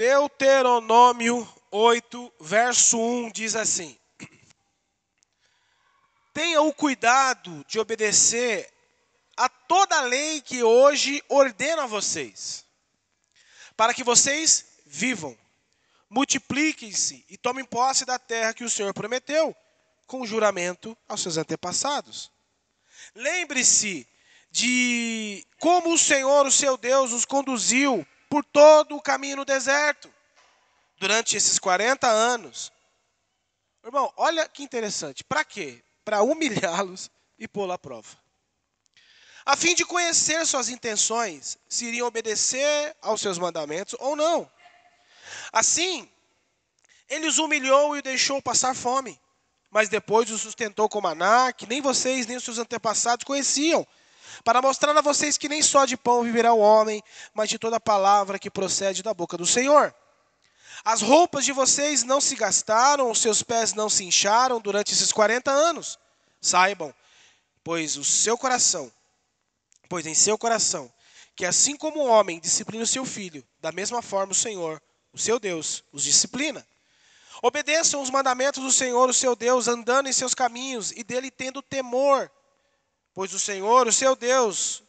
Deuteronômio 8, verso 1 diz assim: tenha o cuidado de obedecer a toda a lei que hoje ordeno a vocês, para que vocês vivam, multipliquem-se e tomem posse da terra que o Senhor prometeu, com juramento aos seus antepassados. Lembre-se de como o Senhor, o seu Deus, os conduziu por todo o caminho no deserto, durante esses 40 anos. Irmão, olha que interessante. Para quê? Para humilhá-los e pô-lo à prova. A fim de conhecer suas intenções, se iriam obedecer aos seus mandamentos ou não. Assim, ele os humilhou e o deixou passar fome, mas depois os sustentou com maná, que nem vocês nem os seus antepassados conheciam, para mostrar a vocês que nem só de pão viverá o homem, mas de toda palavra que procede da boca do Senhor. As roupas de vocês não se gastaram, os seus pés não se incharam durante esses 40 anos. Saibam, pois em seu coração, que assim como um homem disciplina o seu filho, da mesma forma o Senhor, o seu Deus, os disciplina. Obedeçam os mandamentos do Senhor, o seu Deus, andando em seus caminhos e dele tendo temor, pois o Senhor, o seu Deus,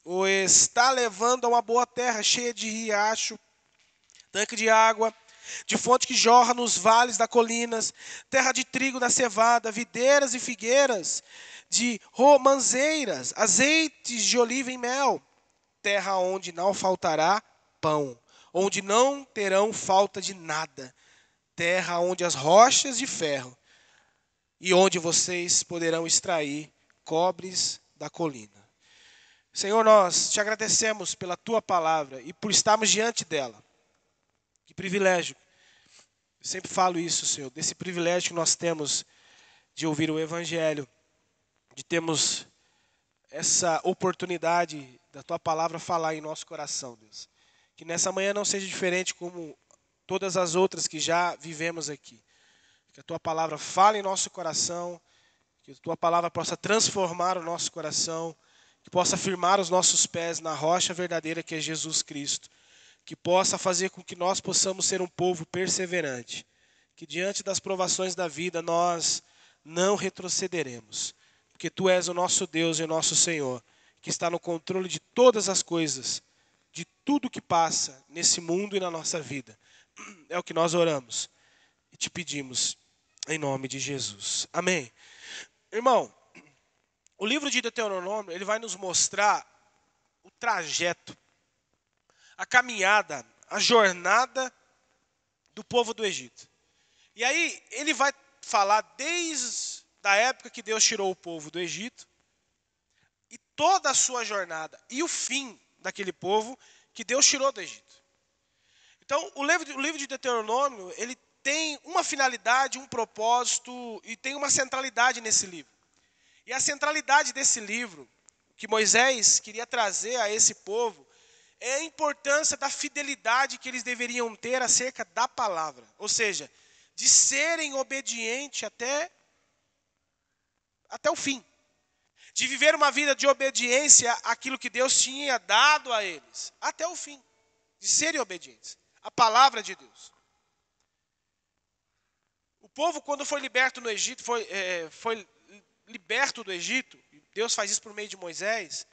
o está levando a uma boa terra, cheia de riacho, tanque de água, de fonte que jorra nos vales das colinas, terra de trigo da cevada, videiras e figueiras, de romanzeiras, azeites de oliva e mel, terra onde não faltará pão, onde não terão falta de nada, terra onde as rochas de ferro e onde vocês poderão extrair cobres da colina. Senhor, nós te agradecemos pela tua palavra e por estarmos diante dela. Que privilégio. Eu sempre falo isso, Senhor, desse privilégio que nós temos de ouvir o Evangelho, de termos essa oportunidade da tua palavra falar em nosso coração, Deus. Que nessa manhã não seja diferente como todas as outras que já vivemos aqui. Que a tua palavra fale em nosso coração, que a tua palavra possa transformar o nosso coração, que possa firmar os nossos pés na rocha verdadeira que é Jesus Cristo. Que possa fazer com que nós possamos ser um povo perseverante. Que diante das provações da vida nós não retrocederemos. Porque tu és o nosso Deus e o nosso Senhor, que está no controle de todas as coisas, de tudo que passa nesse mundo e na nossa vida. É o que nós oramos e te pedimos em nome de Jesus. Amém. Irmão, o livro de Deuteronômio, ele vai nos mostrar o trajeto, a caminhada, a jornada do povo do Egito. E aí ele vai falar desde a época que Deus tirou o povo do Egito e toda a sua jornada e o fim daquele povo que Deus tirou do Egito. Então, o livro de Deuteronômio, ele tem uma finalidade, um propósito e tem uma centralidade nesse livro. E a centralidade desse livro, que Moisés queria trazer a esse povo, é a importância da fidelidade que eles deveriam ter acerca da palavra. Ou seja, de serem obedientes até o fim. De viver uma vida de obediência àquilo que Deus tinha dado a eles. Até o fim. De serem obedientes. A palavra de Deus. O povo, quando foi liberto no Egito, foi liberto do Egito, Deus faz isso por meio de Moisés,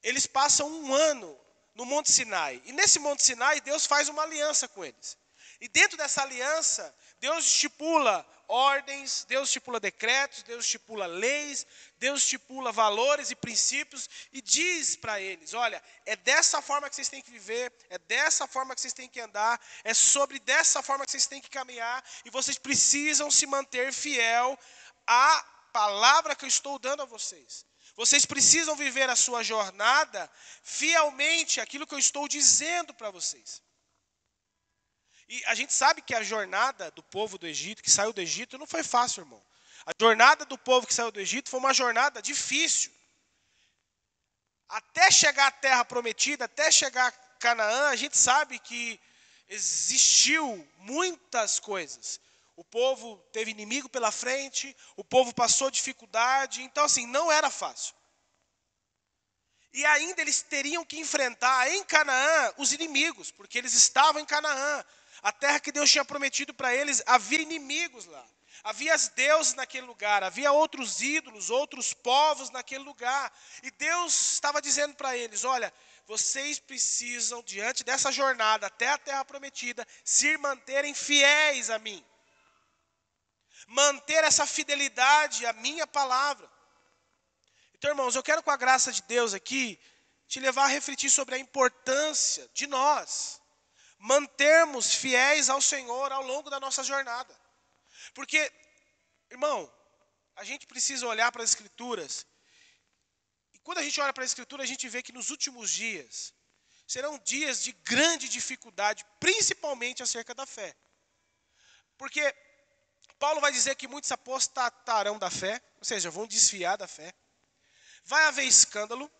eles passam um ano no Monte Sinai. E nesse Monte Sinai, Deus faz uma aliança com eles. E dentro dessa aliança, Deus estipula ordens, Deus estipula decretos, Deus estipula leis, Deus estipula valores e princípios e diz para eles, olha, é dessa forma que vocês têm que viver, é dessa forma que vocês têm que andar, é sobre dessa forma que vocês têm que caminhar e vocês precisam se manter fiel à palavra que eu estou dando a vocês. Vocês precisam viver a sua jornada fielmente aquilo que eu estou dizendo para vocês. E a gente sabe que a jornada do povo do Egito, que saiu do Egito, não foi fácil, irmão. A jornada do povo que saiu do Egito foi uma jornada difícil. Até chegar à terra prometida, até chegar a Canaã, a gente sabe que existiu muitas coisas. O povo teve inimigo pela frente, o povo passou dificuldade, então assim, não era fácil. E ainda eles teriam que enfrentar em Canaã os inimigos, porque eles estavam em Canaã. A terra que Deus tinha prometido para eles, havia inimigos lá. Havia deuses naquele lugar, havia outros ídolos, outros povos naquele lugar. E Deus estava dizendo para eles, olha, vocês precisam, diante dessa jornada até a terra prometida, se manterem fiéis a mim. Manter essa fidelidade à minha palavra. Então, irmãos, eu quero com a graça de Deus aqui, te levar a refletir sobre a importância de nós mantermos fiéis ao Senhor ao longo da nossa jornada. Porque, irmão, a gente precisa olhar para as Escrituras. E quando a gente olha para a Escritura, a gente vê que nos últimos dias serão dias de grande dificuldade, principalmente acerca da fé. Porque Paulo vai dizer que muitos apostatarão da fé, ou seja, vão desviar da fé. Vai haver escândalo,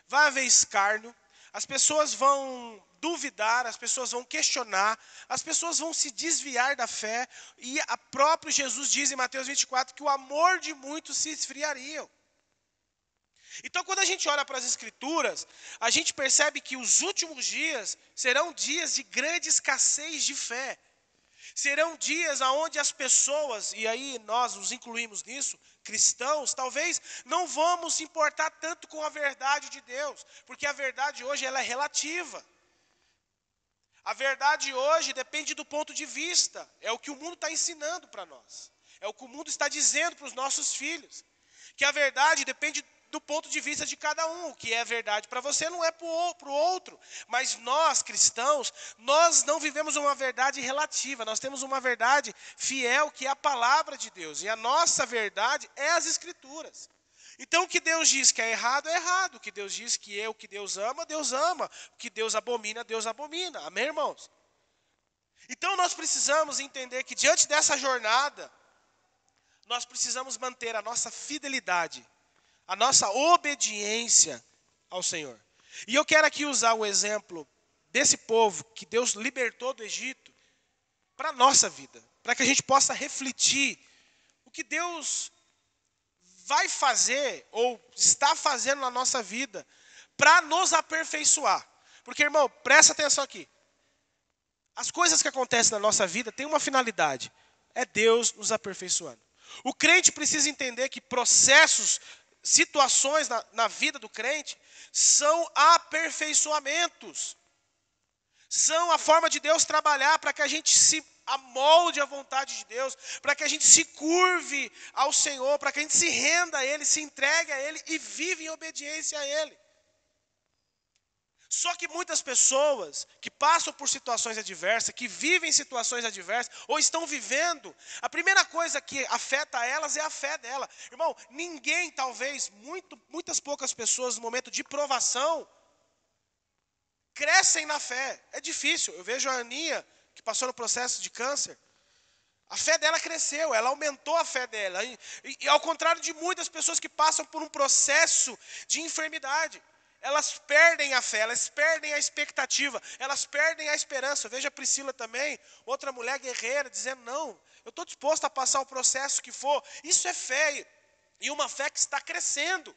vai haver escárnio, as pessoas vão duvidar, as pessoas vão questionar, as pessoas vão se desviar da fé, e a próprio Jesus diz em Mateus 24 que o amor de muitos se esfriariam. Então, quando a gente olha para as Escrituras, a gente percebe que os últimos dias serão dias de grande escassez de fé. Serão dias onde as pessoas, e aí nós nos incluímos nisso, cristãos, talvez não vamos se importar tanto com a verdade de Deus, porque a verdade hoje ela é relativa. A verdade hoje depende do ponto de vista, é o que o mundo está ensinando para nós, é o que o mundo está dizendo para os nossos filhos, que a verdade depende do ponto de vista de cada um. O que é verdade para você não é para o outro. Mas nós, cristãos, nós não vivemos uma verdade relativa. Nós temos uma verdade fiel, que é a palavra de Deus. E a nossa verdade é as Escrituras. Então o que Deus diz que é errado, é errado. O que Deus diz que é o que Deus ama, Deus ama. O que Deus abomina, Deus abomina. Amém, irmãos? Então nós precisamos entender que diante dessa jornada, nós precisamos manter a nossa fidelidade, a nossa obediência ao Senhor. E eu quero aqui usar o exemplo desse povo que Deus libertou do Egito para a nossa vida, para que a gente possa refletir o que Deus vai fazer ou está fazendo na nossa vida para nos aperfeiçoar. Porque, irmão, presta atenção aqui. As coisas que acontecem na nossa vida têm uma finalidade, é Deus nos aperfeiçoando. O crente precisa entender que processos, situações na vida do crente são aperfeiçoamentos. São a forma de Deus trabalhar para que a gente se amolde à vontade de Deus, para que a gente se curve ao Senhor, para que a gente se renda a Ele, se entregue a Ele e vive em obediência a Ele. Só que muitas pessoas que passam por situações adversas, que vivem situações adversas, ou estão vivendo, a primeira coisa que afeta elas é a fé dela. Irmão, ninguém, talvez, muitas poucas pessoas no momento de provação, crescem na fé. É difícil. Eu vejo a Aninha, que passou no processo de câncer, a fé dela cresceu, ela aumentou a fé dela. E ao contrário de muitas pessoas que passam por um processo de enfermidade, elas perdem a fé, elas perdem a expectativa, elas perdem a esperança. Veja a Priscila também, outra mulher guerreira, dizendo, não, eu estou disposta a passar o processo que for. Isso é fé, e uma fé que está crescendo.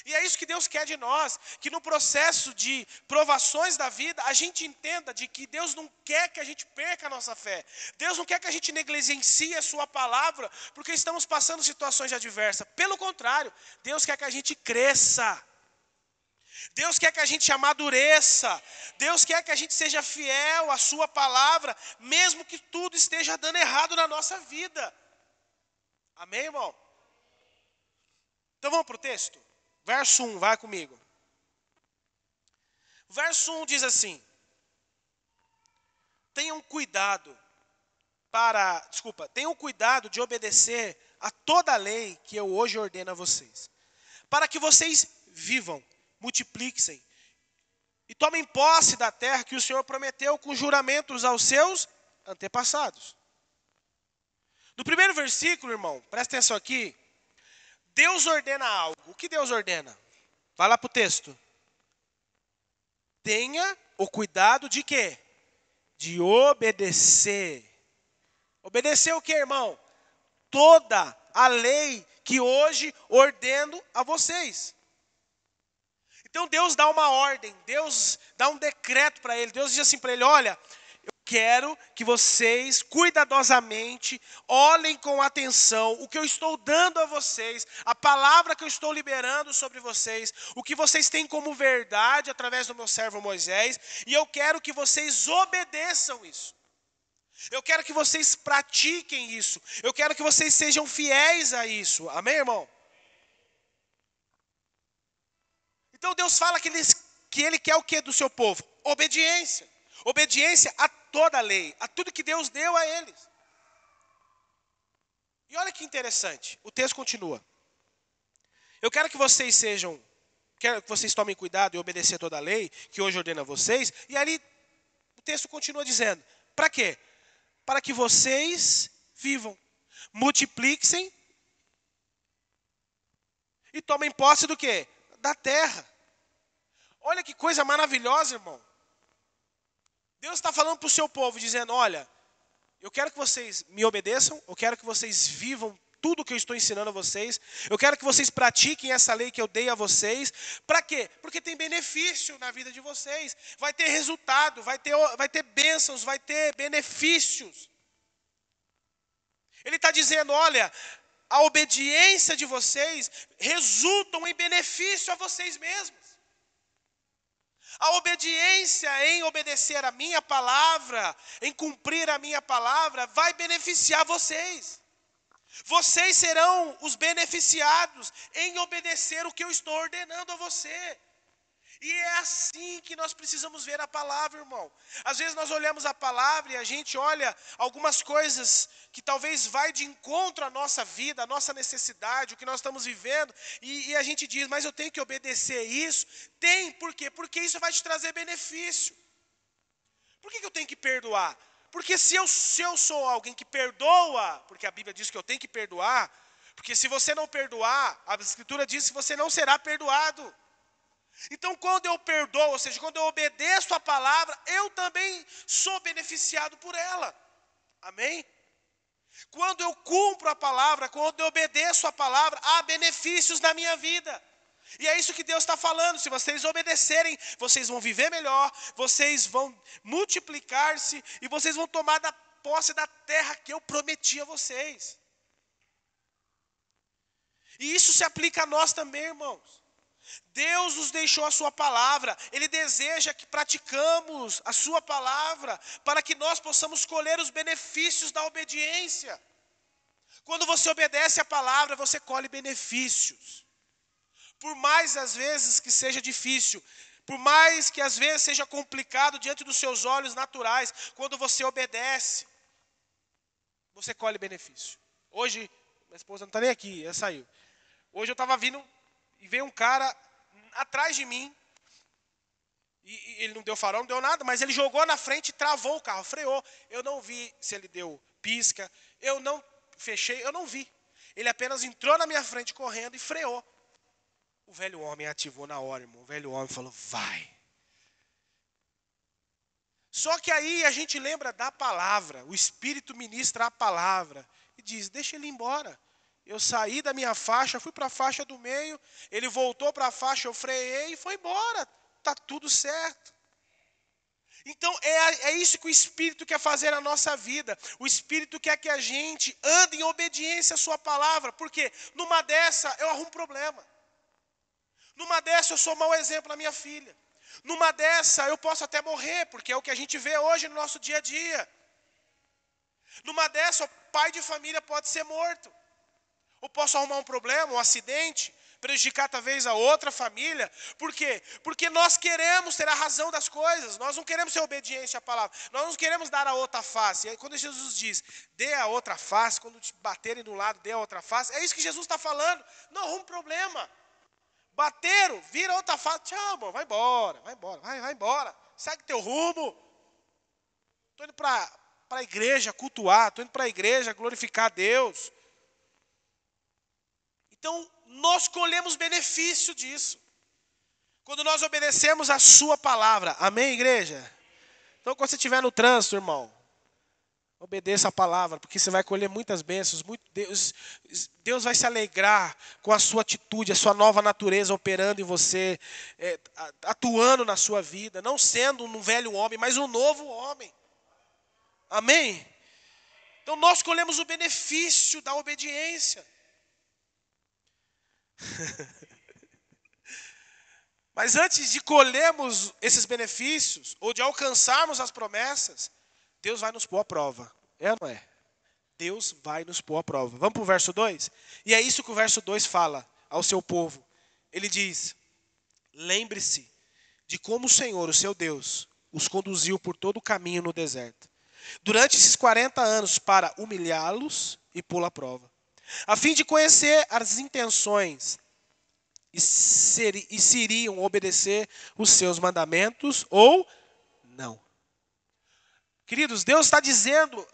E é isso que Deus quer de nós, que no processo de provações da vida, a gente entenda de que Deus não quer que a gente perca a nossa fé. Deus não quer que a gente negligencie a sua palavra, porque estamos passando situações adversas. Pelo contrário, Deus quer que a gente cresça. Deus quer que a gente amadureça. Deus quer que a gente seja fiel à sua palavra, mesmo que tudo esteja dando errado na nossa vida. Amém, irmão? Então vamos para o texto? Verso 1, vai comigo. Verso 1 diz assim: tenham cuidado de obedecer a toda a lei que eu hoje ordeno a vocês, para que vocês vivam, multipliquem e tomem posse da terra que o Senhor prometeu com juramentos aos seus antepassados. No primeiro versículo, irmão, presta atenção aqui. Deus ordena algo. O que Deus ordena? Vai lá para o texto. Tenha o cuidado de quê? De obedecer. Obedecer o quê, irmão? Toda a lei que hoje ordeno a vocês. Então Deus dá uma ordem, Deus dá um decreto para ele. Deus diz assim para ele: olha, eu quero que vocês cuidadosamente olhem com atenção o que eu estou dando a vocês, a palavra que eu estou liberando sobre vocês, o que vocês têm como verdade através do meu servo Moisés, e eu quero que vocês obedeçam isso. Eu quero que vocês pratiquem isso. Eu quero que vocês sejam fiéis a isso. Amém, irmão? Então Deus fala que Ele quer o que do seu povo? Obediência. Obediência a toda a lei, a tudo que Deus deu a eles. E olha que interessante, o texto continua. Eu quero que vocês quero que vocês tomem cuidado e obedecer toda a lei que hoje ordena a vocês. E ali o texto continua dizendo, para quê? Para que vocês vivam, multipliquem e tomem posse do quê? Da terra. Olha que coisa maravilhosa, irmão. Deus está falando para o seu povo, dizendo, olha, eu quero que vocês me obedeçam, eu quero que vocês vivam tudo o que eu estou ensinando a vocês, eu quero que vocês pratiquem essa lei que eu dei a vocês. Para quê? Porque tem benefício na vida de vocês, vai ter resultado, vai ter bênçãos, vai ter benefícios. Ele está dizendo, olha, a obediência de vocês resulta em benefício a vocês mesmos. A obediência em obedecer a minha palavra, em cumprir a minha palavra, vai beneficiar vocês. Vocês serão os beneficiados em obedecer o que eu estou ordenando a você. E é assim que nós precisamos ver a palavra, irmão. Às vezes nós olhamos a palavra e a gente olha algumas coisas que talvez vai de encontro à nossa vida, à nossa necessidade, o que nós estamos vivendo, e a gente diz, mas eu tenho que obedecer isso. Tem, por quê? Porque isso vai te trazer benefício. Por que eu tenho que perdoar? Porque se eu sou alguém que perdoa, porque a Bíblia diz que eu tenho que perdoar, porque se você não perdoar, a Escritura diz que você não será perdoado. Então quando eu perdoo, ou seja, quando eu obedeço a palavra, eu também sou beneficiado por ela. Amém? Quando eu cumpro a palavra, quando eu obedeço a palavra, há benefícios na minha vida. E é isso que Deus está falando, se vocês obedecerem, vocês vão viver melhor, vocês vão multiplicar-se e vocês vão tomar da posse da terra que eu prometi a vocês. E isso se aplica a nós também, irmãos. Deus nos deixou a sua palavra, Ele deseja que praticamos a sua palavra, para que nós possamos colher os benefícios da obediência. Quando você obedece a palavra, você colhe benefícios. Por mais às vezes que seja difícil, por mais que às vezes seja complicado diante dos seus olhos naturais, quando você obedece, você colhe benefício. Hoje, minha esposa não está nem aqui, ela saiu. Hoje eu estava vindo e veio um cara atrás de mim, e ele não deu farol, não deu nada, mas ele jogou na frente e travou o carro, freou. Eu não vi se ele deu pisca, eu não fechei, eu não vi. Ele apenas entrou na minha frente correndo e freou. O velho homem ativou na hora, irmão. O velho homem falou, vai. Só que aí a gente lembra da palavra, o Espírito ministra a palavra e diz, deixa ele ir embora. Eu saí da minha faixa, fui para a faixa do meio, ele voltou para a faixa, eu freiei e foi embora. Está tudo certo. Então é isso que o Espírito quer fazer na nossa vida. O Espírito quer que a gente ande em obediência à sua palavra. Porque numa dessa eu arrumo problema. Numa dessa eu sou mau exemplo na minha filha. Numa dessa eu posso até morrer, porque é o que a gente vê hoje no nosso dia a dia. Numa dessa o pai de família pode ser morto. Ou posso arrumar um problema, um acidente, prejudicar talvez a outra família. Por quê? Porque nós queremos ter a razão das coisas. Nós não queremos ser obedientes à palavra. Nós não queremos dar a outra face. E aí, quando Jesus diz, dê a outra face, quando te baterem do lado, dê a outra face. É isso que Jesus está falando. Não arruma problema. Bateram, vira outra face. Tchau, amor, vai embora, vai embora. Segue teu rumo. Estou indo para a igreja cultuar, estou indo para a igreja glorificar a Deus. Então, nós colhemos benefício disso. Quando nós obedecemos a sua palavra. Amém, igreja? Então, quando você estiver no trânsito, irmão, Obedeça a palavra, porque você vai colher muitas bênçãos. Deus vai se alegrar com a sua atitude, a sua nova natureza operando em você, atuando na sua vida, não sendo um velho homem, mas um novo homem. Amém? Então nós colhemos o benefício da obediência. Mas antes de colhermos esses benefícios, ou de alcançarmos as promessas, Deus vai nos pôr à prova. É ou não é? Deus vai nos pôr à prova. Vamos para o verso 2? E é isso que o verso 2 fala ao seu povo. Ele diz: lembre-se de como o Senhor, o seu Deus, os conduziu por todo o caminho no deserto, durante esses 40 anos, para humilhá-los e pô-lo à prova, a fim de conhecer as intenções e se iriam obedecer os seus mandamentos ou não. Queridos, Deus está dizendo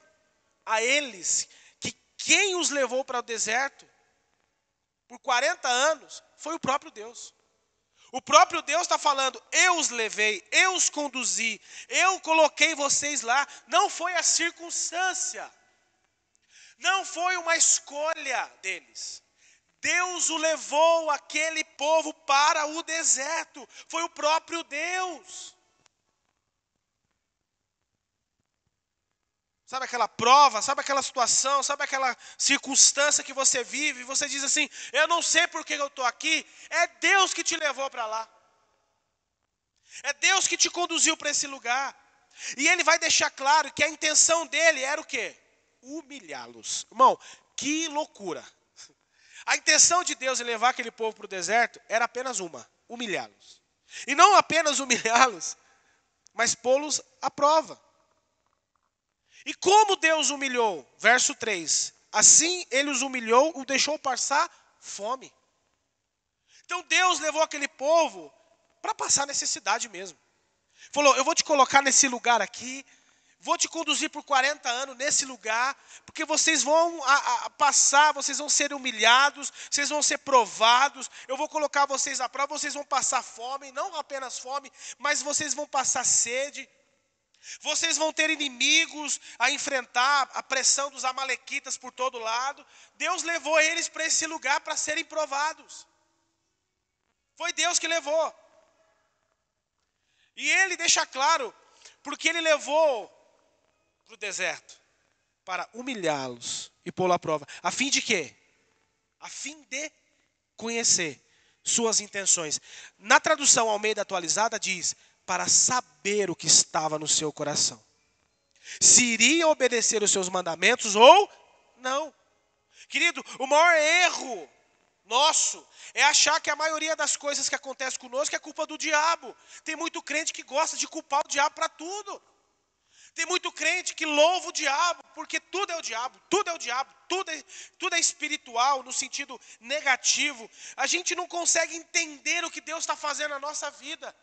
a eles que quem os levou para o deserto por 40 anos foi o próprio Deus. O próprio Deus está falando: eu os levei, eu os conduzi, eu coloquei vocês lá. Não foi a circunstância, não foi uma escolha deles. Deus o levou, aquele povo, para o deserto. Foi o próprio Deus. Sabe aquela prova, sabe aquela situação, sabe aquela circunstância que você vive, e você diz assim: eu não sei por que eu estou aqui. É Deus que te levou para lá. É Deus que te conduziu para esse lugar. E Ele vai deixar claro que a intenção dele era o quê? Humilhá-los. Irmão, que loucura. A intenção de Deus em levar aquele povo para o deserto era apenas uma: humilhá-los. E não apenas humilhá-los, mas pô-los à prova. E como Deus humilhou? Verso 3. Assim Ele os humilhou, o deixou passar fome. Então Deus levou aquele povo para passar necessidade mesmo. Falou: eu vou te colocar nesse lugar aqui, vou te conduzir por 40 anos nesse lugar, porque vocês vão passar, vocês vão ser humilhados, vocês vão ser provados, eu vou colocar vocês à prova, vocês vão passar fome, não apenas fome, mas vocês vão passar sede, vocês vão ter inimigos a enfrentar, a pressão dos amalequitas por todo lado. Deus levou eles para esse lugar para serem provados. Foi Deus que levou. E Ele deixa claro, porque Ele levou para o deserto, para humilhá-los e pô-lo à prova. A fim de quê? A fim de conhecer suas intenções. Na tradução Almeida atualizada diz: para saber o que estava no seu coração. Se iria obedecer os seus mandamentos ou não. Querido, o maior erro nosso é achar que a maioria das coisas que acontecem conosco é culpa do diabo. Tem muito crente que gosta de culpar o diabo para tudo. Tem muito crente que louva o diabo, porque tudo é o diabo, tudo é o diabo, tudo é espiritual, no sentido negativo. A gente não consegue entender o que Deus está fazendo na nossa vida.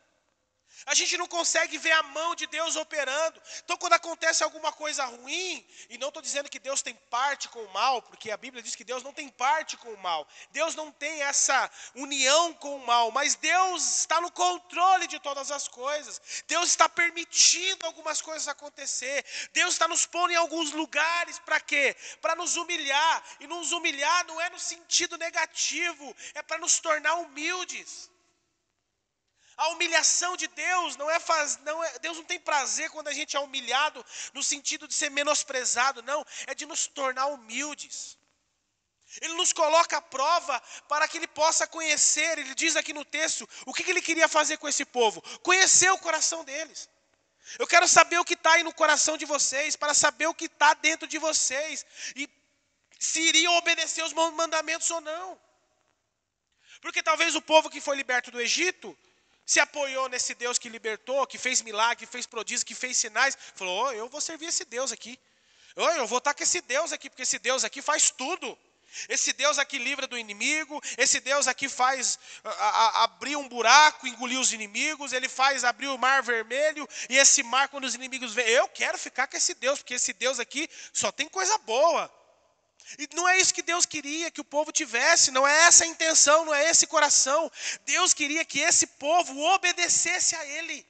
A gente não consegue ver a mão de Deus operando. Então quando acontece alguma coisa ruim, e não estou dizendo que Deus tem parte com o mal, porque a Bíblia diz que Deus não tem parte com o mal. Deus não tem essa união com o mal, mas Deus está no controle de todas as coisas. Deus está permitindo algumas coisas acontecer. Deus está nos pondo em alguns lugares para quê? Para nos humilhar. E nos humilhar não é no sentido negativo, é para nos tornar humildes. A humilhação de Deus Deus não tem prazer quando a gente é humilhado no sentido de ser menosprezado, não, é de nos tornar humildes. Ele nos coloca à prova para que Ele possa conhecer. Ele diz aqui no texto, o que Ele queria fazer com esse povo? Conhecer o coração deles. Eu quero saber o que está aí no coração de vocês, para saber o que está dentro de vocês, e se iriam obedecer os mandamentos ou não. Porque talvez o povo que foi liberto do Egito se apoiou nesse Deus que libertou, que fez milagre, que fez prodígio, que fez sinais. Falou: eu vou servir esse Deus aqui. Eu vou estar com esse Deus aqui, porque esse Deus aqui faz tudo. Esse Deus aqui livra do inimigo. Esse Deus aqui faz abrir um buraco, engolir os inimigos. Ele faz abrir o mar vermelho. E esse mar, quando os inimigos vêm, eu quero ficar com esse Deus, porque esse Deus aqui só tem coisa boa. E não é isso que Deus queria que o povo tivesse, não é essa a intenção, não é esse coração. Deus queria que esse povo obedecesse a Ele.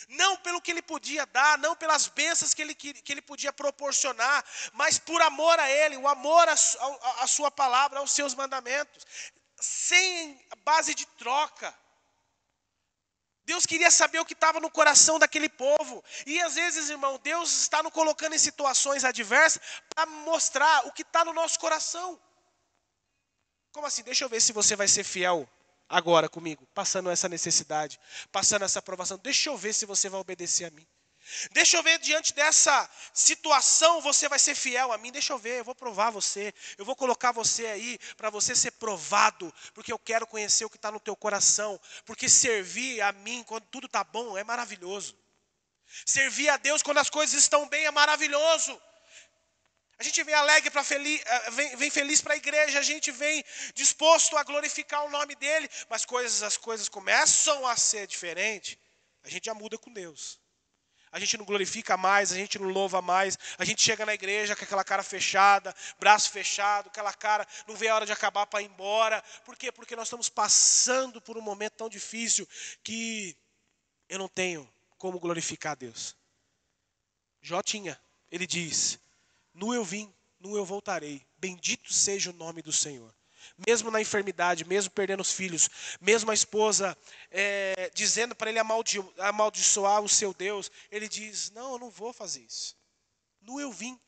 Não pelo que ele podia dar, não pelas bênçãos que ele podia proporcionar, mas por amor a ele, o amor à sua palavra, aos seus mandamentos, sem base de troca. Deus queria saber o que estava no coração daquele povo. E às vezes, irmão, Deus está nos colocando em situações adversas para mostrar o que está no nosso coração. Como assim? Deixa eu ver se você vai ser fiel agora comigo, passando essa necessidade, passando essa provação. Deixa eu ver se você vai obedecer a mim. Deixa eu ver, diante dessa situação, você vai ser fiel a mim. Deixa eu ver, eu vou provar você. Eu vou colocar você aí para você ser provado. Porque eu quero conhecer o que está no teu coração. Porque servir a mim quando tudo está bom é maravilhoso. Servir a Deus quando as coisas estão bem é maravilhoso. A gente vem alegre, vem feliz para a igreja, a gente vem disposto a glorificar o nome dele, mas as coisas começam a ser diferentes, a gente já muda com Deus. A gente não glorifica mais, a gente não louva mais, a gente chega na igreja com aquela cara fechada, braço fechado, aquela cara, não vê a hora de acabar para ir embora. Por quê? Porque nós estamos passando por um momento tão difícil que eu não tenho como glorificar a Deus. Jó tinha, ele diz: nu eu vim, nu eu voltarei. Bendito seja o nome do Senhor. Mesmo na enfermidade, mesmo perdendo os filhos, mesmo a esposa dizendo para ele amaldiçoar o seu Deus, ele diz: não, eu não vou fazer isso. Nu eu vim,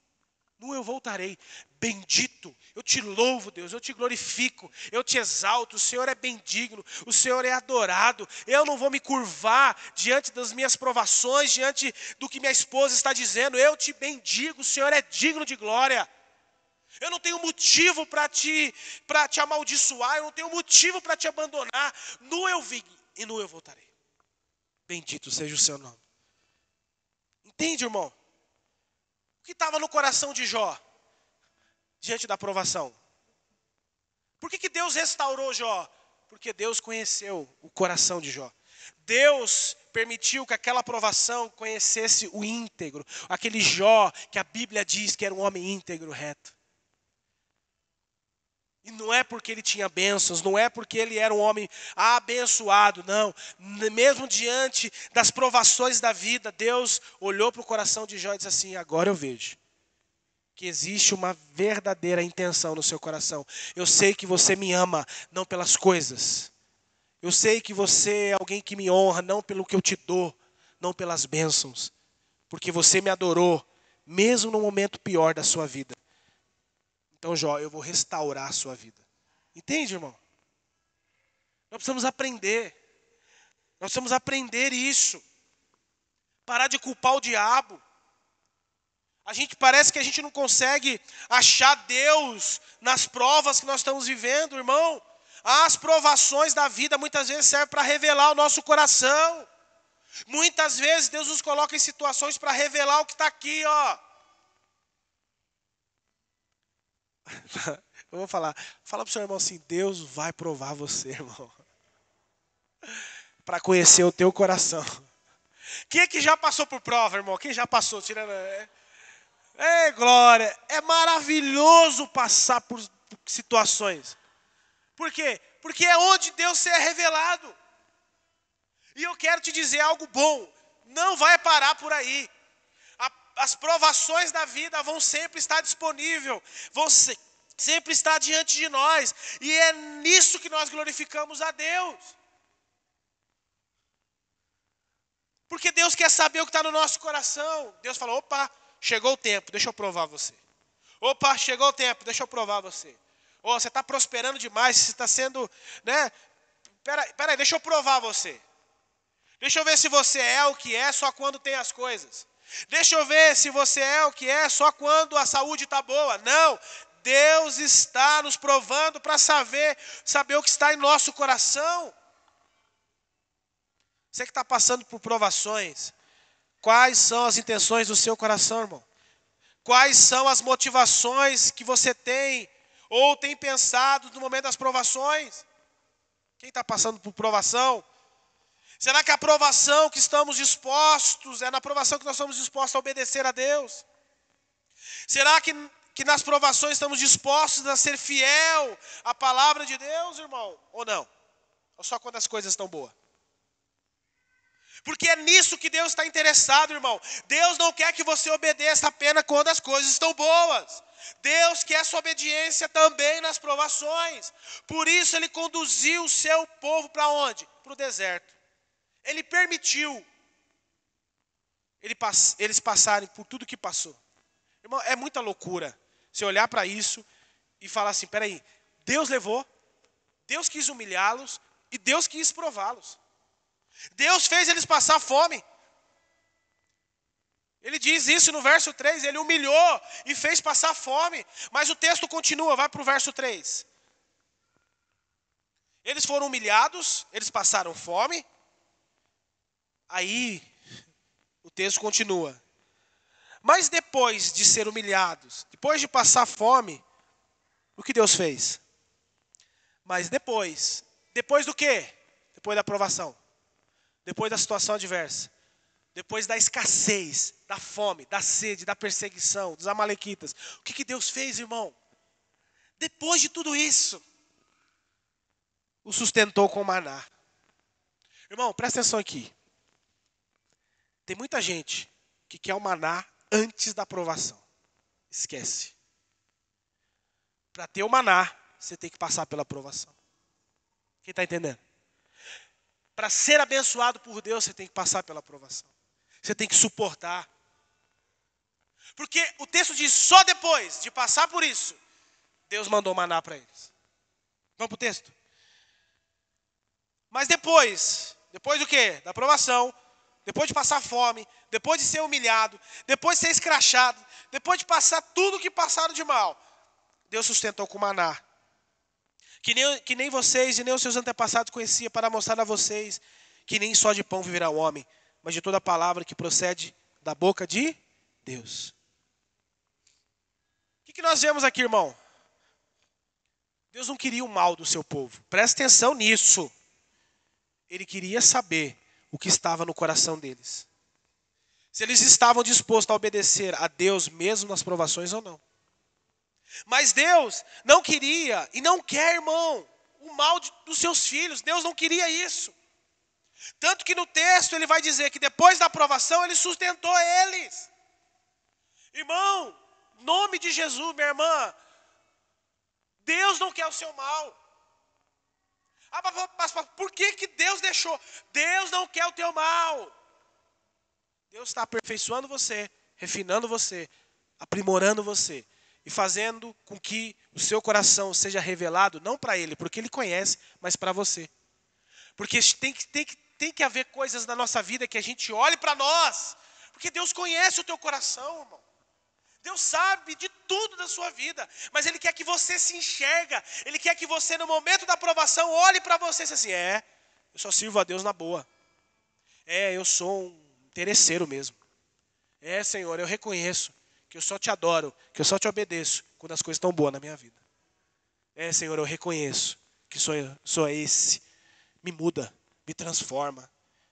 nu eu voltarei. Bendito, eu te louvo, Deus, eu te glorifico, eu te exalto, o Senhor é bendigno, o Senhor é adorado. Eu não vou me curvar diante das minhas provações, diante do que minha esposa está dizendo. Eu te bendigo, o Senhor é digno de glória. Eu não tenho motivo para te amaldiçoar, eu não tenho motivo para te abandonar. Nu eu vim e nu eu voltarei. Bendito seja o seu nome. Entende, irmão? O que estava no coração de Jó diante da provação? Por que Deus restaurou Jó? Porque Deus conheceu o coração de Jó. Deus permitiu que aquela provação conhecesse o íntegro, aquele Jó que a Bíblia diz que era um homem íntegro, reto. E não é porque ele tinha bênçãos, não é porque ele era um homem abençoado, não. Mesmo diante das provações da vida, Deus olhou para o coração de Jó e disse assim: agora eu vejo que existe uma verdadeira intenção no seu coração. Eu sei que você me ama, não pelas coisas. Eu sei que você é alguém que me honra, não pelo que eu te dou, não pelas bênçãos. Porque você me adorou, mesmo no momento pior da sua vida. Então, Jó, eu vou restaurar a sua vida. Entende, irmão? Nós precisamos aprender. Nós precisamos aprender isso. Parar de culpar o diabo. Parece que a gente não consegue achar Deus nas provas que nós estamos vivendo, irmão. As provações da vida muitas vezes servem para revelar o nosso coração. Muitas vezes Deus nos coloca em situações para revelar o que está aqui, ó. Eu vou fala para o seu irmão assim: Deus vai provar você, irmão, para conhecer o teu coração. Quem é que já passou por prova, irmão? Quem já passou? Tirando... glória! É maravilhoso passar por situações. Por quê? Porque é onde Deus se é revelado. E eu quero te dizer algo bom: não vai parar por aí. As provações da vida vão sempre estar disponíveis, vão sempre estar diante de nós. E é nisso que nós glorificamos a Deus. Porque Deus quer saber o que está no nosso coração. Deus falou: opa, chegou o tempo, deixa eu provar você. Opa, chegou o tempo, deixa eu provar você. Você está prosperando demais, você está sendo, né? Peraí, deixa eu provar você. Deixa eu ver se você é o que é só quando tem as coisas. Deixa eu ver se você é o que é só quando a saúde está boa. Não, Deus está nos provando para saber o que está em nosso coração. Você que está passando por provações, quais são as intenções do seu coração, irmão? Quais são as motivações que você tem ou tem pensado no momento das provações? Quem está passando por provação? Será que a provação que estamos dispostos, é na provação que nós estamos dispostos a obedecer a Deus? Será que nas provações estamos dispostos a ser fiel à palavra de Deus, irmão? Ou não? Ou só quando as coisas estão boas? Porque é nisso que Deus está interessado, irmão. Deus não quer que você obedeça apenas quando as coisas estão boas. Deus quer sua obediência também nas provações. Por isso Ele conduziu o seu povo para onde? Para o deserto. Ele permitiu eles passarem por tudo que passou. Irmão, é muita loucura você olhar para isso e falar assim, peraí, Deus levou, Deus quis humilhá-los e Deus quis prová-los. Deus fez eles passar fome. Ele diz isso no verso 3, ele humilhou e fez passar fome. Mas o texto continua, vai para o verso 3. Eles foram humilhados, eles passaram fome. Aí, o texto continua. Mas depois de ser humilhados, depois de passar fome, o que Deus fez? Mas depois do quê? Depois da provação. Depois da situação adversa. Depois da escassez, da fome, da sede, da perseguição, dos amalequitas. O que Deus fez, irmão? Depois de tudo isso, o sustentou com maná. Irmão, presta atenção aqui. Tem muita gente que quer o maná antes da provação. Esquece. Para ter o maná, você tem que passar pela provação. Quem está entendendo? Para ser abençoado por Deus, você tem que passar pela provação. Você tem que suportar. Porque o texto diz, só depois de passar por isso, Deus mandou maná para eles. Vamos para o texto? Mas depois do quê? Da provação, depois de passar fome, depois de ser humilhado, depois de ser escrachado, depois de passar tudo que passaram de mal, Deus sustentou com maná. Que nem vocês e nem os seus antepassados conheciam, para mostrar a vocês que nem só de pão viverá o homem, mas de toda palavra que procede da boca de Deus. O que nós vemos aqui, irmão? Deus não queria o mal do seu povo. Presta atenção nisso. Ele queria saber o que estava no coração deles. Se eles estavam dispostos a obedecer a Deus mesmo nas provações ou não. Mas Deus não queria e não quer, irmão, o mal dos seus filhos. Deus não queria isso. Tanto que no texto ele vai dizer que depois da aprovação ele sustentou eles. Irmão, em nome de Jesus, minha irmã, Deus não quer o seu mal. Mas por que Deus deixou? Deus não quer o teu mal. Deus está aperfeiçoando você, refinando você, aprimorando você. E fazendo com que o seu coração seja revelado, não para Ele, porque Ele conhece, mas para você. Porque tem que haver coisas na nossa vida que a gente olhe para nós. Porque Deus conhece o teu coração, irmão. Deus sabe de tudo da sua vida. Mas Ele quer que você se enxerga. Ele quer que você, no momento da aprovação, olhe para você e diga assim, eu só sirvo a Deus na boa. Eu sou um interesseiro mesmo. Senhor, eu reconheço que eu só te adoro, que eu só te obedeço quando as coisas estão boas na minha vida. Senhor, eu reconheço que sou esse. Me muda, me transforma.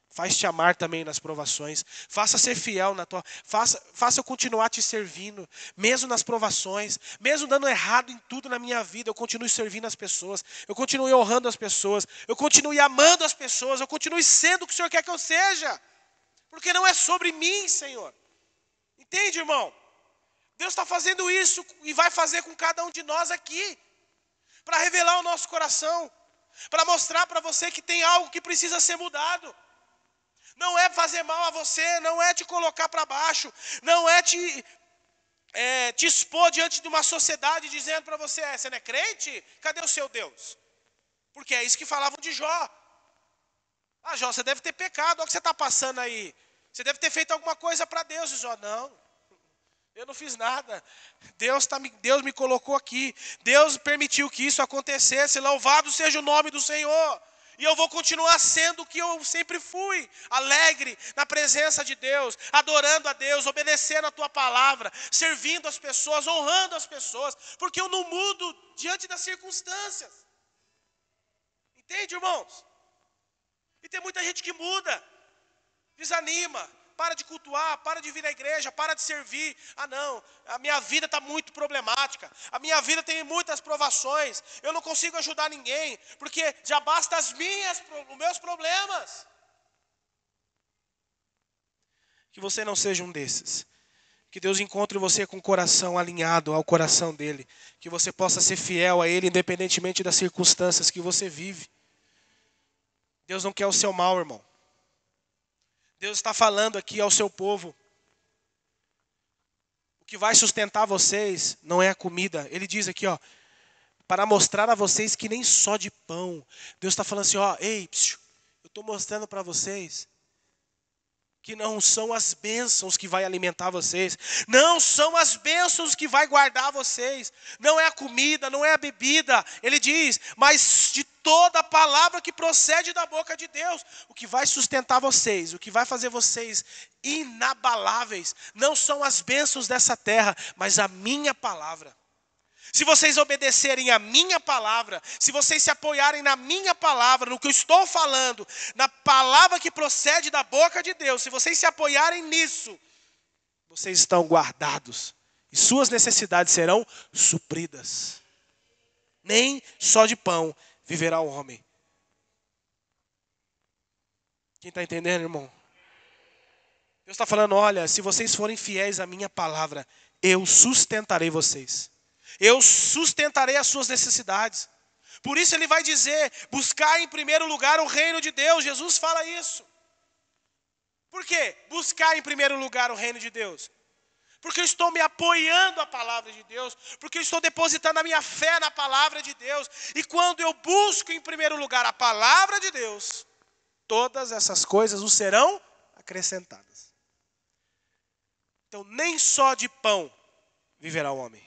Faz te amar também nas provações. Faça ser fiel na tua... Faça eu continuar te servindo, mesmo nas provações, mesmo dando errado em tudo na minha vida, eu continue servindo as pessoas, eu continue honrando as pessoas, eu continue amando as pessoas, eu continue sendo o que o Senhor quer que eu seja. Porque não é sobre mim, Senhor. Entende, irmão? Deus está fazendo isso e vai fazer com cada um de nós aqui. Para revelar o nosso coração. Para mostrar para você que tem algo que precisa ser mudado. Não é fazer mal a você, não é te colocar para baixo. Não é te expor diante de uma sociedade dizendo para você, você não é crente? Cadê o seu Deus? Porque é isso que falavam de Jó. Jó, você deve ter pecado, olha o que você está passando aí. Você deve ter feito alguma coisa para Deus. E Jó, não. Eu não fiz nada. Deus me colocou aqui. Deus permitiu que isso acontecesse. Louvado seja o nome do Senhor. E eu vou continuar sendo o que eu sempre fui. Alegre na presença de Deus. Adorando a Deus. Obedecendo a tua palavra. Servindo as pessoas. Honrando as pessoas. Porque eu não mudo diante das circunstâncias. Entende, irmãos? E tem muita gente que muda. Desanima. Para de cultuar, para de vir à igreja, para de servir. Não, a minha vida está muito problemática. A minha vida tem muitas provações. Eu não consigo ajudar ninguém, porque já basta os meus problemas. Que você não seja um desses. Que Deus encontre você com o coração alinhado ao coração dele. Que você possa ser fiel a ele, independentemente das circunstâncias que você vive. Deus não quer o seu mal, irmão. Deus está falando aqui ao seu povo. O que vai sustentar vocês não é a comida. Ele diz aqui, ó, para mostrar a vocês que nem só de pão. Deus está falando assim, ó, ei, eu estou mostrando para vocês que não são as bênçãos que vai alimentar vocês. Não são as bênçãos que vai guardar vocês. Não é a comida, não é a bebida. Ele diz, mas de toda a palavra que procede da boca de Deus. O que vai sustentar vocês, o que vai fazer vocês inabaláveis, não são as bênçãos dessa terra, mas a minha palavra. Se vocês obedecerem a minha palavra, se vocês se apoiarem na minha palavra, no que eu estou falando, na palavra que procede da boca de Deus, se vocês se apoiarem nisso, vocês estão guardados e suas necessidades serão supridas. Nem só de pão viverá o homem. Quem está entendendo, irmão? Deus está falando, olha, se vocês forem fiéis à minha palavra, eu sustentarei vocês. Eu sustentarei as suas necessidades. Por isso ele vai dizer, buscar em primeiro lugar o reino de Deus. Jesus fala isso. Por quê? Buscar em primeiro lugar o reino de Deus. Porque eu estou me apoiando à palavra de Deus. Porque eu estou depositando a minha fé na palavra de Deus. E quando eu busco em primeiro lugar a palavra de Deus, todas essas coisas o serão acrescentadas. Então nem só de pão viverá o homem.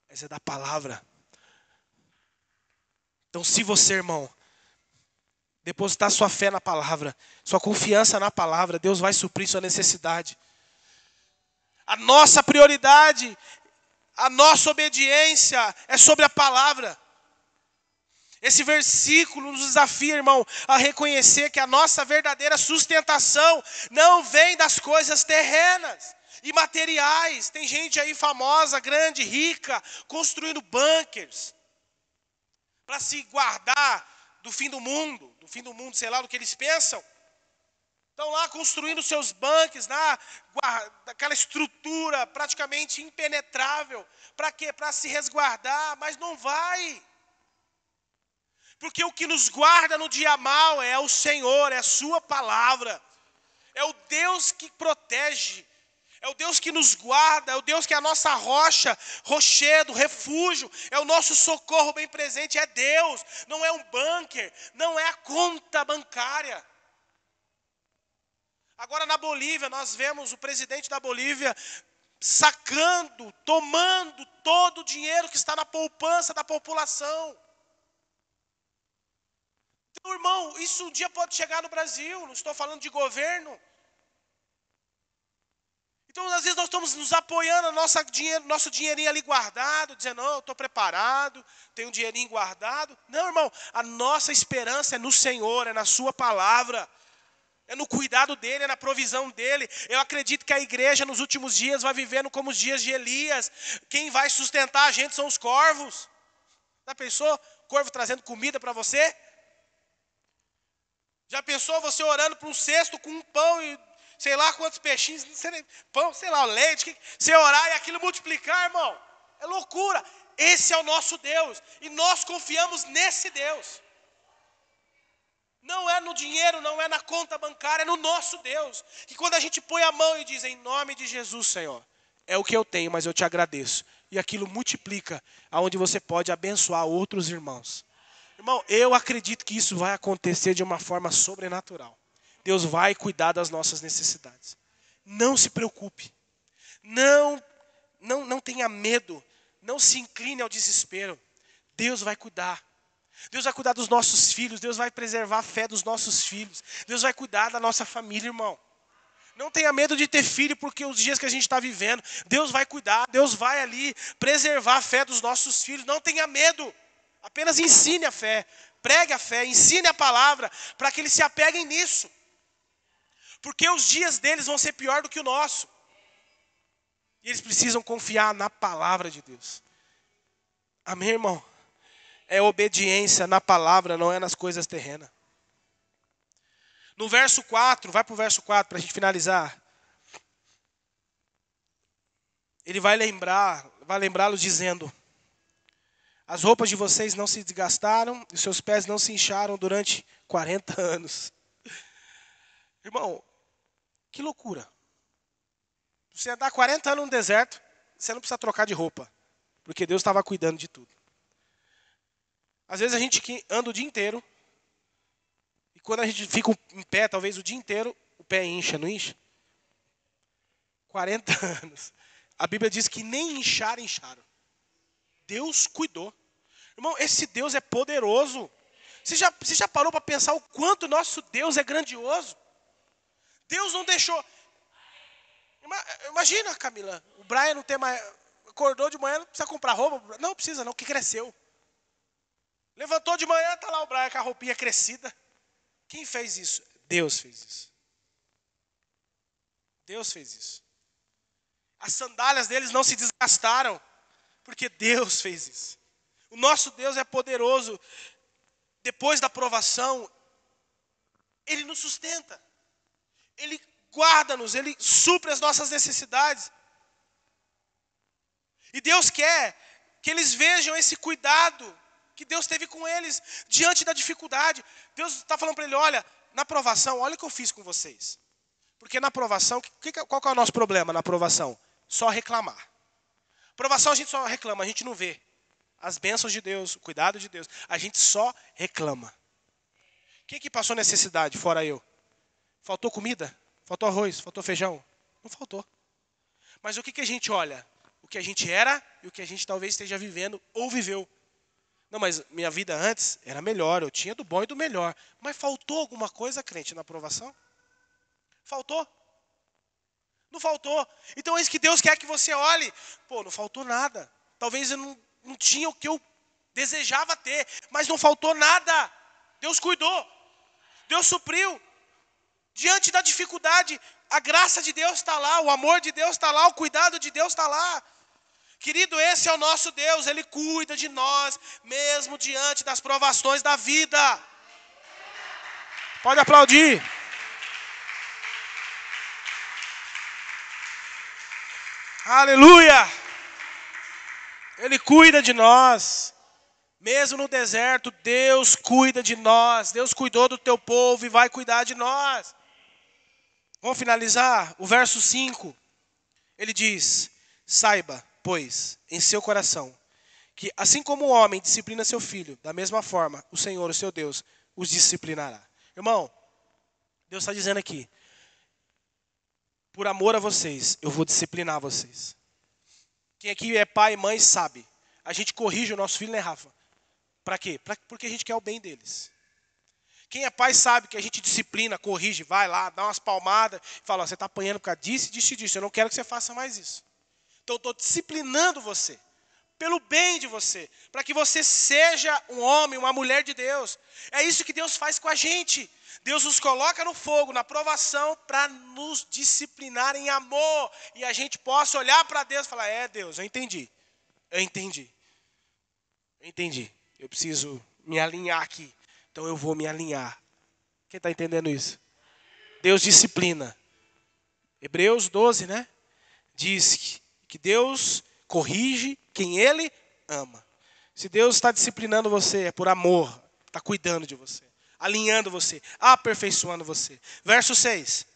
Essa é da palavra. Então se você, irmão, depositar sua fé na palavra, sua confiança na palavra, Deus vai suprir sua necessidade. A nossa prioridade, a nossa obediência é sobre a palavra. Esse versículo nos desafia, irmão, a reconhecer que a nossa verdadeira sustentação não vem das coisas terrenas e materiais. Tem gente aí famosa, grande, rica, construindo bunkers para se guardar do fim do mundo, sei lá, do que eles pensam. Estão lá construindo seus bunkers, aquela estrutura praticamente impenetrável. Para quê? Para se resguardar, mas não vai. Porque o que nos guarda no dia mau é o Senhor, é a sua palavra. É o Deus que protege. É o Deus que nos guarda, é o Deus que é a nossa rocha, rochedo, refúgio, é o nosso socorro bem presente, é Deus, não é um bunker, não é a conta bancária. Agora na Bolívia, nós vemos o presidente da Bolívia sacando, tomando todo o dinheiro que está na poupança da população. Então, irmão, isso um dia pode chegar no Brasil, não estou falando de governo. Então, às vezes, nós estamos nos apoiando no nosso dinheirinho ali guardado, dizendo, não, eu estou preparado, tenho um dinheirinho guardado. Não, irmão, a nossa esperança é no Senhor, é na sua palavra, é no cuidado dEle, é na provisão dEle. Eu acredito que a igreja nos últimos dias vai vivendo como os dias de Elias. Quem vai sustentar a gente são os corvos. Já pensou? Corvo trazendo comida para você? Já pensou você orando para um cesto com um pão e sei lá quantos peixinhos, pão, sei lá, leite, você orar e aquilo multiplicar, irmão, é loucura. Esse é o nosso Deus, e nós confiamos nesse Deus. Não é no dinheiro, não é na conta bancária, é no nosso Deus. Que quando a gente põe a mão e diz, em nome de Jesus, Senhor, é o que eu tenho, mas eu te agradeço. E aquilo multiplica, aonde você pode abençoar outros irmãos. Irmão, eu acredito que isso vai acontecer de uma forma sobrenatural. Deus vai cuidar das nossas necessidades. Não se preocupe. Não tenha medo. Não se incline ao desespero. Deus vai cuidar. Deus vai cuidar dos nossos filhos. Deus vai preservar a fé dos nossos filhos. Deus vai cuidar da nossa família, irmão. Não tenha medo de ter filho, porque os dias que a gente está vivendo, Deus vai cuidar. Deus vai ali preservar a fé dos nossos filhos. Não tenha medo. Apenas ensine a fé. Pregue a fé. Ensine a palavra para que eles se apeguem nisso. Porque os dias deles vão ser pior do que o nosso. E eles precisam confiar na palavra de Deus. Amém, irmão? É obediência na palavra, não é nas coisas terrenas. No verso 4, vai para o verso 4 para a gente finalizar. Ele vai lembrá-los dizendo: as roupas de vocês não se desgastaram e seus pés não se incharam durante 40 anos. Irmão, que loucura. Você andar 40 anos no deserto, você não precisa trocar de roupa, porque Deus estava cuidando de tudo. Às vezes a gente anda o dia inteiro, e quando a gente fica em pé, talvez o dia inteiro, o pé incha, não incha? 40 anos. A Bíblia diz que nem incharam. Deus cuidou. Irmão, esse Deus é poderoso. Você já parou para pensar o quanto nosso Deus é grandioso? Deus não deixou. Imagina, Camila, o Brian não tem mais. Acordou de manhã, não precisa comprar roupa. Não precisa, não, que cresceu. Levantou de manhã, está lá o Brian com a roupinha crescida. Quem fez isso? Deus fez isso. Deus fez isso. As sandálias deles não se desgastaram, porque Deus fez isso. O nosso Deus é poderoso. Depois da provação, Ele nos sustenta. Ele guarda-nos, Ele supre as nossas necessidades. E Deus quer que eles vejam esse cuidado que Deus teve com eles diante da dificuldade. Deus está falando para ele: olha, na provação, olha o que eu fiz com vocês. Porque na provação, qual que é o nosso problema na provação? Só reclamar. Provação a gente só reclama, a gente não vê as bênçãos de Deus, o cuidado de Deus. A gente só reclama. Quem que passou necessidade, fora eu? Faltou comida? Faltou arroz? Faltou feijão? Não faltou. Mas o que a gente olha? O que a gente era e o que a gente talvez esteja vivendo ou viveu. Não, mas minha vida antes era melhor, eu tinha do bom e do melhor. Mas faltou alguma coisa, crente, na aprovação? Faltou? Não faltou. Então é isso que Deus quer que você olhe. Pô, não faltou nada. Talvez eu não tinha o que eu desejava ter, mas não faltou nada. Deus cuidou. Deus supriu. Diante da dificuldade, a graça de Deus está lá, o amor de Deus está lá, o cuidado de Deus está lá. Querido, esse é o nosso Deus, Ele cuida de nós, mesmo diante das provações da vida. Pode aplaudir. Aleluia! Ele cuida de nós. Mesmo no deserto, Deus cuida de nós. Deus cuidou do teu povo e vai cuidar de nós. Vamos finalizar? O verso 5. Ele diz: saiba, pois, em seu coração, que assim como o homem disciplina seu filho, da mesma forma, o Senhor, o seu Deus, os disciplinará. Irmão, Deus está dizendo aqui: por amor a vocês, eu vou disciplinar vocês. Quem aqui é pai e mãe sabe. A gente corrige o nosso filho, né, Rafa? Para quê? Porque a gente quer o bem deles. Quem é pai sabe que a gente disciplina, corrige, vai lá, dá umas palmadas, fala: ó, você está apanhando por causa disso, eu não quero que você faça mais isso. Então eu estou disciplinando você, pelo bem de você, para que você seja um homem, uma mulher de Deus. É isso que Deus faz com a gente. Deus nos coloca no fogo, na provação, para nos disciplinar em amor. E a gente possa olhar para Deus e falar: é, Deus, eu entendi. Eu preciso me alinhar aqui. Então eu vou me alinhar. Quem está entendendo isso? Deus disciplina. Hebreus 12, né? Diz que Deus corrige quem Ele ama. Se Deus está disciplinando você, é por amor. Está cuidando de você, alinhando você, aperfeiçoando você. Verso 6.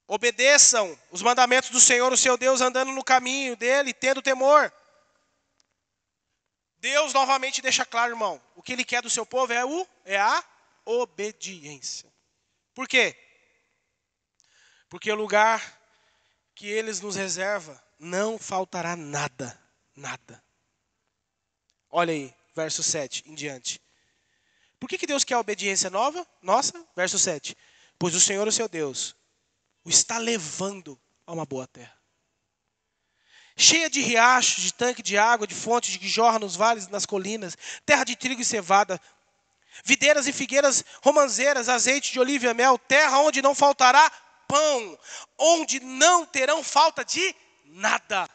Obedeçam os mandamentos do Senhor, o seu Deus, andando no caminho dele, tendo temor. Deus novamente deixa claro, irmão, o que Ele quer do seu povo é a obediência. Por quê? Porque o lugar que Ele nos reserva não faltará nada, nada. Olha aí, verso 7 em diante. Por que Deus quer a obediência nova? Nossa, verso 7. Pois o Senhor, o seu Deus, o está levando a uma boa terra, cheia de riachos, de tanque de água, de fontes que jorram nos vales e nas colinas, terra de trigo e cevada, videiras e figueiras romanzeiras, azeite de oliva e mel, terra onde não faltará pão, onde não terão falta de nada.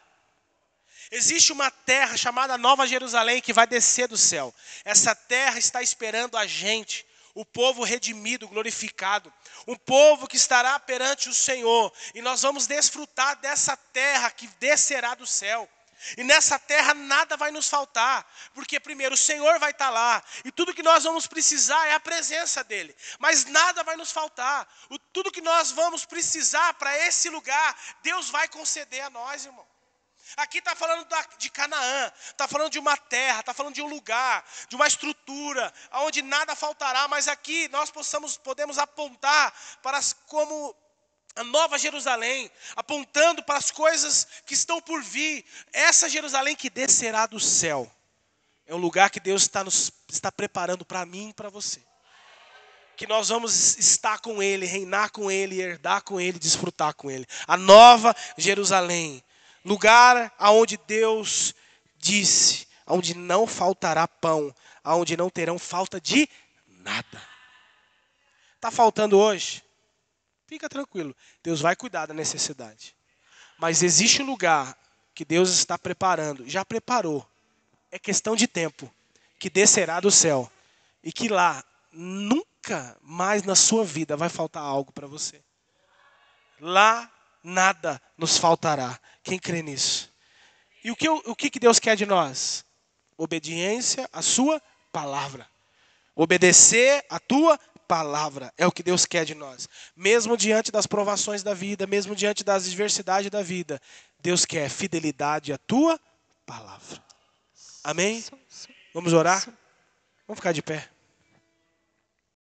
Existe uma terra chamada Nova Jerusalém que vai descer do céu. Essa terra está esperando a gente. o povo redimido, glorificado, um povo que estará perante o Senhor, e nós vamos desfrutar dessa terra que descerá do céu. E nessa terra nada vai nos faltar, porque primeiro o Senhor vai estar lá, e tudo que nós vamos precisar é a presença dEle, mas nada vai nos faltar. Tudo que nós vamos precisar para esse lugar, Deus vai conceder a nós, irmão. Aqui está falando de Canaã, está falando de uma terra, está falando de um lugar, de uma estrutura, onde nada faltará, mas aqui nós podemos apontar para como a nova Jerusalém, apontando para as coisas que estão por vir. Essa Jerusalém que descerá do céu, é um lugar que Deus está preparando para mim e para você. Que nós vamos estar com Ele, reinar com Ele, herdar com Ele, desfrutar com Ele. A nova Jerusalém, lugar aonde Deus disse, aonde não faltará pão, aonde não terão falta de nada. Está faltando hoje? Fica tranquilo, Deus vai cuidar da necessidade. Mas existe um lugar que Deus está preparando, já preparou. É questão de tempo, que descerá do céu. E que lá, nunca mais na sua vida vai faltar algo para você. Lá, nada nos faltará. Quem crê nisso? E o que Deus quer de nós? Obediência à sua palavra. Obedecer à tua palavra é o que Deus quer de nós. Mesmo diante das provações da vida, mesmo diante das adversidades da vida, Deus quer fidelidade à tua palavra. Amém? Vamos orar? Vamos ficar de pé.